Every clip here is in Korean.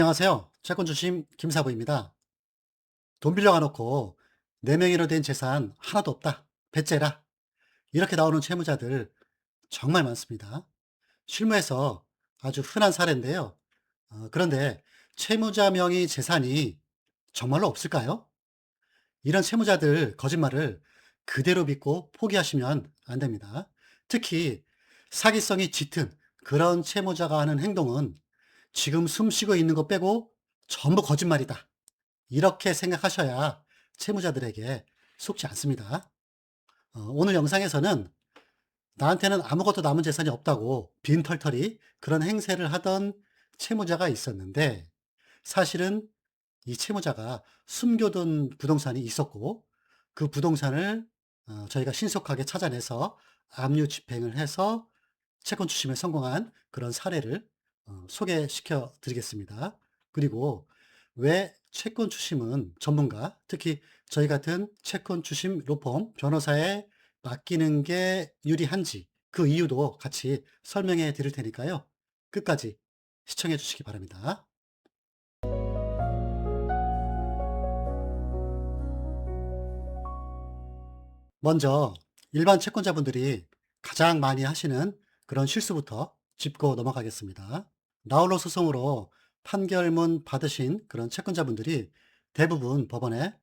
안녕하세요. 채권 주심 김사부입니다. 돈 빌려가 놓고 내 명의로 된 재산 하나도 없다. 배째라. 이렇게 나오는 채무자들 정말 많습니다. 실무에서 아주 흔한 사례인데요. 그런데 채무자 명의 재산이 정말로 없을까요? 이런 채무자들 거짓말을 그대로 믿고 포기하시면 안 됩니다. 특히 사기성이 짙은 그런 채무자가 하는 행동은 지금 숨 쉬고 있는 거 빼고 전부 거짓말이다. 이렇게 생각하셔야 채무자들에게 속지 않습니다. 오늘 영상에서는 나한테는 아무것도 남은 재산이 없다고 빈털터리 그런 행세를 하던 채무자가 있었는데, 사실은 이 채무자가 숨겨둔 부동산이 있었고, 그 부동산을 저희가 신속하게 찾아내서 압류 집행을 해서 채권 추심에 성공한 그런 사례를 소개시켜 드리겠습니다. 그리고 왜 채권 추심은 전문가, 특히 저희 같은 채권 추심 로펌 변호사에 맡기는 게 유리한지 그 이유도 같이 설명해 드릴 테니까요. 끝까지 시청해 주시기 바랍니다. 먼저 일반 채권자분들이 가장 많이 하시는 그런 실수부터 짚고 넘어가겠습니다. 나홀로 소송으로 판결문 받으신 그런 채권자분들이 대부분 법원에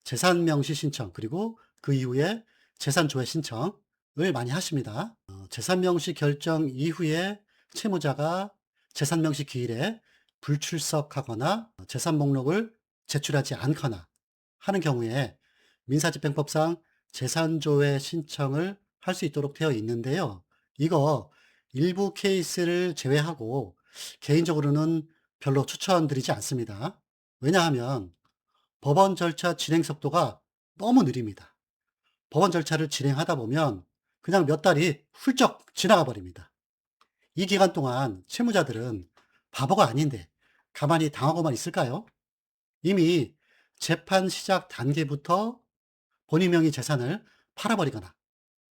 재산 명시 신청 그리고 그 이후에 재산 조회 신청을 많이 하십니다. 재산 명시 결정 이후에 채무자가 재산 명시 기일에 불출석하거나 재산 목록을 제출하지 않거나 하는 경우에 민사집행법상 재산조회 신청을 할 수 있도록 되어 있는데요. 이거 일부 케이스를 제외하고 개인적으로는 별로 추천드리지 않습니다. 왜냐하면 법원 절차 진행 속도가 너무 느립니다. 법원 절차를 진행하다 보면 그냥 몇 달이 훌쩍 지나가 버립니다. 이 기간 동안 채무자들은 바보가 아닌데 가만히 당하고만 있을까요? 이미 재판 시작 단계부터 본인 명의 재산을 팔아버리거나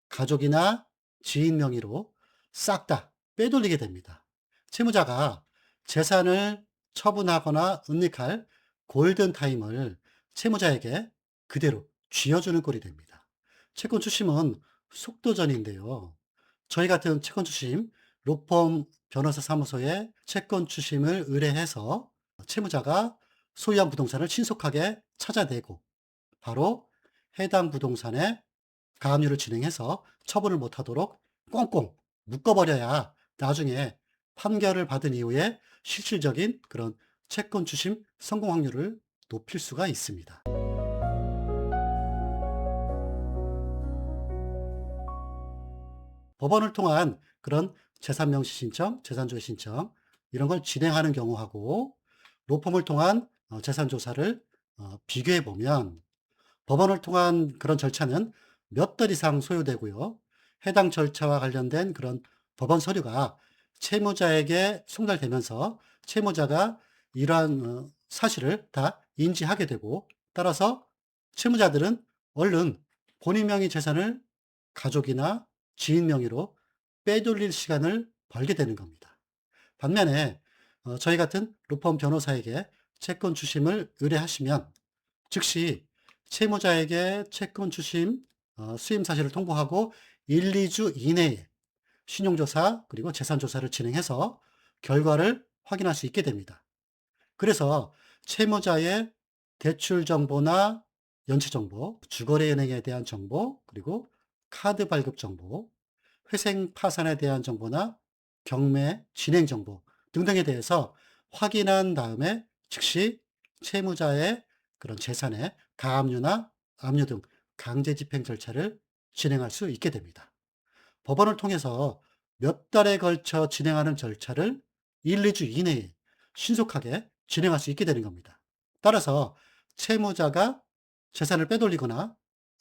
가족이나 지인 명의로 싹 다 빼돌리게 됩니다. 채무자가 재산을 처분하거나 은닉할 골든타임을 채무자에게 그대로 쥐어주는 꼴이 됩니다. 채권 추심은 속도전인데요. 저희 같은 채권 추심 로펌 변호사 사무소에 채권 추심을 의뢰해서 채무자가 소유한 부동산을 신속하게 찾아내고 바로 해당 부동산에 가압류를 진행해서 처분을 못하도록 꽁꽁 묶어버려야 나중에 판결을 받은 이후에 실질적인 그런 채권 추심 성공 확률을 높일 수가 있습니다. 법원을 통한 그런 재산 명시 신청, 재산 조회 신청 이런 걸 진행하는 경우하고 로펌을 통한 재산 조사를 비교해 보면 법원을 통한 그런 절차는 몇 달 이상 소요되고요. 해당 절차와 관련된 그런 법원 서류가 채무자에게 송달되면서 채무자가 이러한 사실을 다 인지하게 되고, 따라서 채무자들은 얼른 본인 명의 재산을 가족이나 지인 명의로 빼돌릴 시간을 벌게 되는 겁니다. 반면에 저희 같은 로펌 변호사에게 채권 추심을 의뢰하시면 즉시 채무자에게 채권 추심 수임 사실을 통보하고 1-2주 이내에 신용조사 그리고 재산조사를 진행해서 결과를 확인할 수 있게 됩니다. 그래서 채무자의 대출 정보나 연체 정보, 주거래 은행에 대한 정보, 그리고 카드 발급 정보, 회생 파산에 대한 정보나 경매 진행 정보 등등에 대해서 확인한 다음에 즉시 채무자의 그런 재산의 가압류나 압류 등 강제 집행 절차를 진행할 수 있게 됩니다. 법원을 통해서 몇 달에 걸쳐 진행하는 절차를 1-2주 이내에 신속하게 진행할 수 있게 되는 겁니다. 따라서 채무자가 재산을 빼돌리거나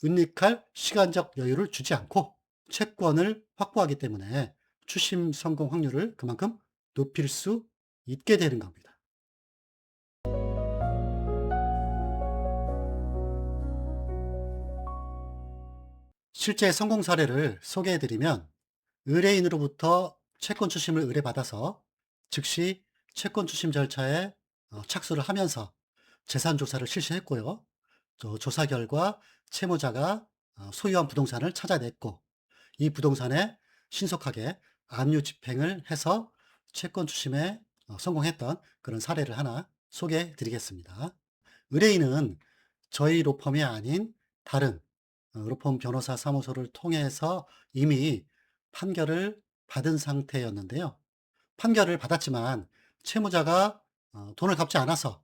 은닉할 시간적 여유를 주지 않고 채권을 확보하기 때문에 추심 성공 확률을 그만큼 높일 수 있게 되는 겁니다. 실제 성공 사례를 소개해 드리면, 의뢰인으로부터 채권 추심을 의뢰받아서 즉시 채권 추심 절차에 착수를 하면서 재산 조사를 실시했고요. 또 조사 결과 채무자가 소유한 부동산을 찾아냈고 이 부동산에 신속하게 압류 집행을 해서 채권 추심에 성공했던 그런 사례를 하나 소개해 드리겠습니다. 의뢰인은 저희 로펌이 아닌 다른 로펌 변호사 사무소를 통해서 이미 판결을 받은 상태였는데요. 판결을 받았지만 채무자가 돈을 갚지 않아서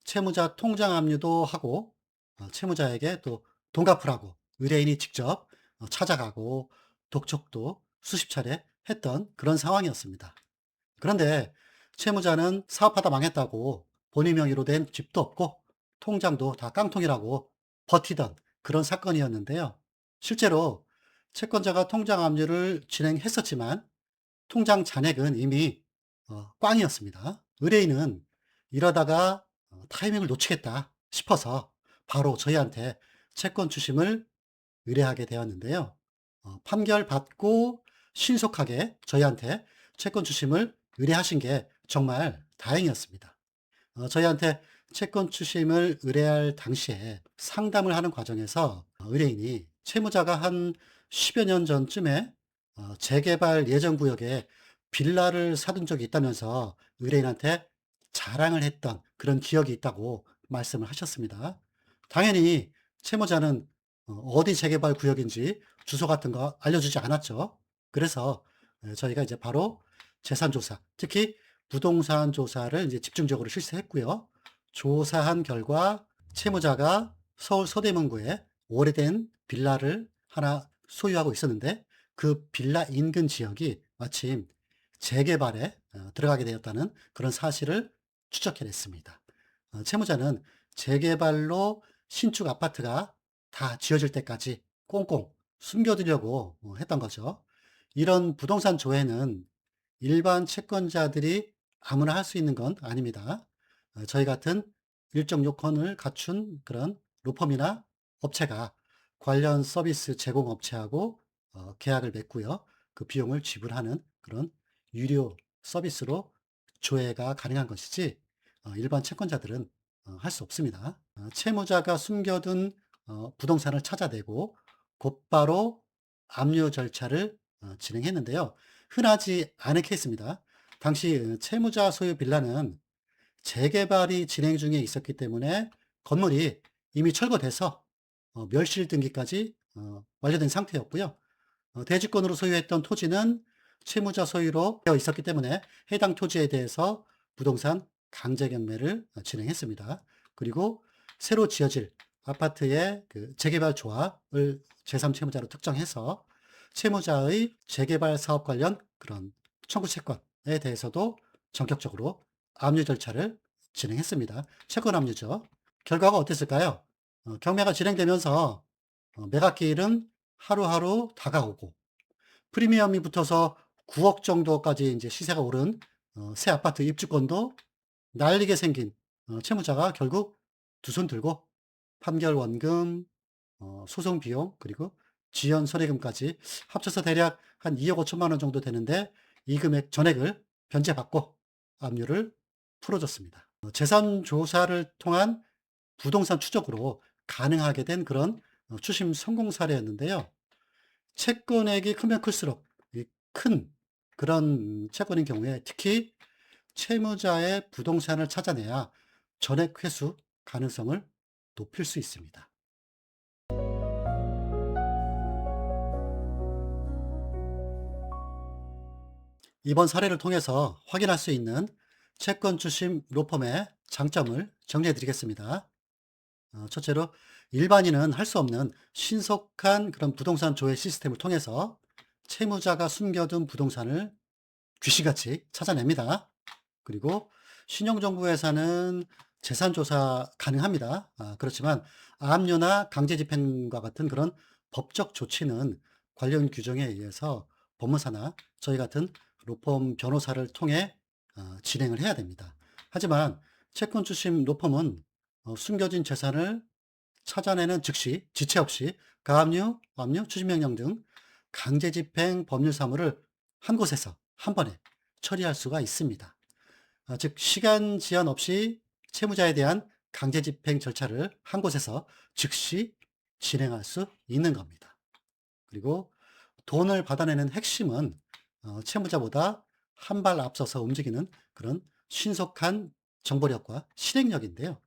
채무자 통장 압류도 하고 채무자에게 또 돈 갚으라고 의뢰인이 직접 찾아가고 독촉도 수십 차례 했던 그런 상황이었습니다. 그런데 채무자는 사업하다 망했다고 본인 명의로 된 집도 없고 통장도 다 깡통이라고 버티던 그런 사건이었는데요. 실제로 채권자가 통장 압류를 진행했었지만 통장 잔액은 이미 꽝이었습니다. 의뢰인은 이러다가 타이밍을 놓치겠다 싶어서 바로 저희한테 채권 추심을 의뢰하게 되었는데요. 판결 받고 신속하게 저희한테 채권 추심을 의뢰하신 게 정말 다행이었습니다. 저희한테 채권 추심을 의뢰할 당시에 상담을 하는 과정에서 의뢰인이 채무자가 한 10여 년 전쯤에 재개발 예정 구역에 빌라를 사둔 적이 있다면서 의뢰인한테 자랑을 했던 그런 기억이 있다고 말씀을 하셨습니다. 당연히 채무자는 어디 재개발 구역인지 주소 같은 거 알려주지 않았죠. 그래서 저희가 이제 바로 재산 조사, 특히 부동산 조사를 이제 집중적으로 실시했고요. 조사한 결과 채무자가 서울 서대문구에 오래된 빌라를 하나 소유하고 있었는데 그 빌라 인근 지역이 마침 재개발에 들어가게 되었다는 그런 사실을 추적해냈습니다. 채무자는 재개발로 신축 아파트가 다 지어질 때까지 꽁꽁 숨겨두려고 했던 거죠. 이런 부동산 조회는 일반 채권자들이 아무나 할 수 있는 건 아닙니다. 저희 같은 일정 요건을 갖춘 그런 로펌이나 업체가 관련 서비스 제공 업체하고 계약을 맺고요. 그 비용을 지불하는 그런 유료 서비스로 조회가 가능한 것이지 일반 채권자들은 할 수 없습니다. 채무자가 숨겨둔 부동산을 찾아내고 곧바로 압류 절차를 진행했는데요. 흔하지 않은 케이스입니다. 당시 채무자 소유 빌라는 재개발이 진행 중에 있었기 때문에 건물이 이미 철거돼서 멸실 등기까지 완료된 상태였고요. 대지권으로 소유했던 토지는 채무자 소유로 되어 있었기 때문에 해당 토지에 대해서 부동산 강제 경매를 진행했습니다. 그리고 새로 지어질 아파트의 그 재개발 조합을 제3채무자로 특정해서 채무자의 재개발 사업 관련 그런 청구 채권에 대해서도 전격적으로 압류 절차를 진행했습니다. 채권 압류죠. 결과가 어땠을까요? 경매가 진행되면서 매각기일은 하루하루 다가오고 프리미엄이 붙어서 9억 정도까지 이제 시세가 오른 새 아파트 입주권도 날리게 생긴 채무자가 결국 두 손 들고 판결 원금, 소송 비용, 그리고 지연 손해금까지 합쳐서 대략 한 2억 5천만 원 정도 되는데 이 금액 전액을 변제받고 압류를 풀어줬습니다. 재산 조사를 통한 부동산 추적으로 가능하게 된 그런 추심 성공 사례였는데요. 채권액이 크면 클수록 이 큰 그런 채권인 경우에 특히 채무자의 부동산을 찾아내야 전액 회수 가능성을 높일 수 있습니다. 이번 사례를 통해서 확인할 수 있는 채권 추심 로펌의 장점을 정리해 드리겠습니다. 첫째로 일반인은 할 수 없는 신속한 그런 부동산 조회 시스템을 통해서 채무자가 숨겨둔 부동산을 귀신같이 찾아냅니다. 그리고 신용정보회사는 재산조사 가능합니다. 그렇지만 압류나 강제집행과 같은 그런 법적 조치는 관련 규정에 의해서 법무사나 저희 같은 로펌 변호사를 통해 진행을 해야 됩니다. 하지만 채권 추심 로펌은 숨겨진 재산을 찾아내는 즉시 지체 없이 가압류, 압류, 추심명령 등 강제집행 법률 사무를 한 곳에서 한 번에 처리할 수가 있습니다. 즉 시간 제한 없이 채무자에 대한 강제 집행 절차를 한 곳에서 즉시 진행할 수 있는 겁니다. 그리고 돈을 받아내는 핵심은 채무자보다 한 발 앞서서 움직이는 그런 신속한 정보력과 실행력인데요.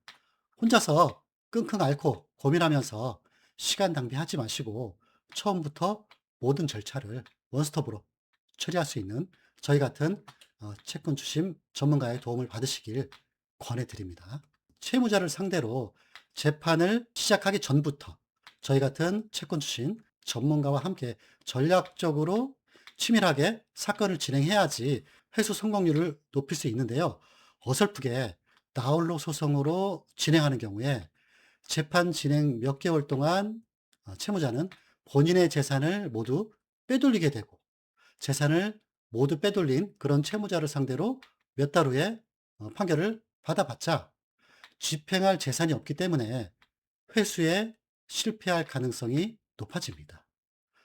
혼자서 끙끙 앓고 고민하면서 시간 낭비하지 마시고 처음부터 모든 절차를 원스톱으로 처리할 수 있는 저희 같은 채권 추심 전문가의 도움을 받으시길 권해드립니다. 채무자를 상대로 재판을 시작하기 전부터 저희 같은 채권 추심 전문가와 함께 전략적으로 치밀하게 사건을 진행해야지 회수 성공률을 높일 수 있는데요. 어설프게 나홀로 소송으로 진행하는 경우에 재판 진행 몇 개월 동안 채무자는 본인의 재산을 모두 빼돌리게 되고 재산을 모두 빼돌린 그런 채무자를 상대로 몇 달 후에 판결을 받아봤자 집행할 재산이 없기 때문에 회수에 실패할 가능성이 높아집니다.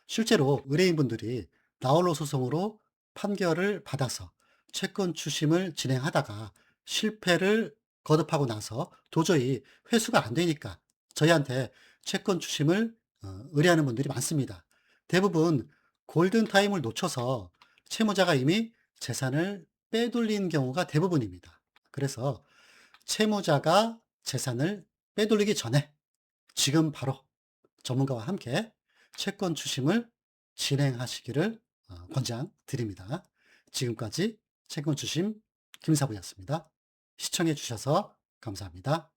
실제로 의뢰인분들이 나홀로 소송으로 판결을 받아서 채권 추심을 진행하다가 실패를 거듭하고 나서 도저히 회수가 안 되니까 저희한테 채권 추심을 의뢰하는 분들이 많습니다. 대부분 골든타임을 놓쳐서 채무자가 이미 재산을 빼돌린 경우가 대부분입니다. 그래서 채무자가 재산을 빼돌리기 전에 지금 바로 전문가와 함께 채권 추심을 진행하시기를 권장드립니다. 지금까지 채권 추심 김사부였습니다. 시청해 주셔서 감사합니다.